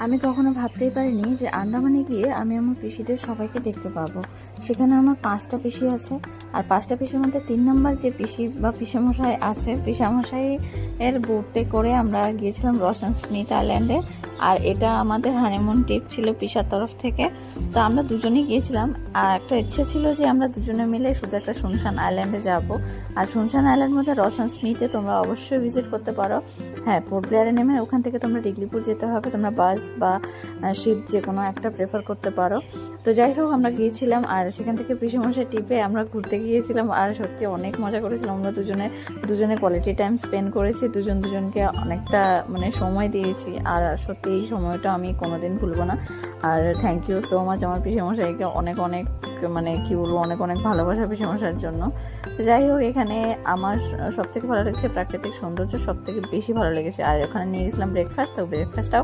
আমি কখনো ভাবতেই পারিনি যে আন্দামানে গিয়ে আমি আমার পিসিদের সবাইকে দেখতে পাবো। সেখানে আমার 5টা পিসি আছে, আর 5টা পিসির মধ্যে 3 নম্বর যে পিসি বা পিসামশাই আছে, পিসামশাই এর বোটে করে আমরা গিয়েছিলাম রসান স্মিথ আইল্যান্ডে। আর এটা আমাদের হানিমুন ট্রিপ ছিল পিসার তরফ থেকে। তো আমরা দুজনেই গিয়েছিলাম, আর একটা ইচ্ছে ছিল যে আমরা দুজনে মিলে শুধু একটা শুনশান আইল্যান্ডে যাব। আর শুনশান আইল্যান্ড মধ্যে রসান স্মিথে তোমরা অবশ্যই ভিজিট করতে পারো। হ্যাঁ, পোর্ট ব্লেয়ারে নেমে ওখান থেকে তোমরা ডিগলিপুর যেতে হবে, তোমরা বাস বা শিপ যে কোনো একটা প্রেফার করতে পারো। তো যাই হোক, আমরা গিয়েছিলাম আর সেখান থেকে পিসেমশাই টিপে আমরা ঘুরতে গিয়েছিলাম, আর সত্যি অনেক মজা করেছিলাম। আমরা দুজনে কোয়ালিটি টাইম স্পেন্ড করেছি, দুজনকে অনেকটা মানে সময় দিয়েছি, আর সত্যি এই সময়টা আমি কোনোদিন ভুলবো না। আর থ্যাংক ইউ সো মাচ আমার পিসেমশাইকে, অনেক অনেক মানে কি বলবো, অনেক অনেক ভালোবাসা পিসেমশাইয়ের জন্য। যাই হোক, এখানে আমার সবথেকে ভালো লেগেছে প্রাকৃতিক সৌন্দর্য, সবথেকে বেশি ভালো লেগেছে। আর ওখানে নিয়ে গেছিলাম ব্রেকফাস্ট, তো ব্রেকফাস্টটাও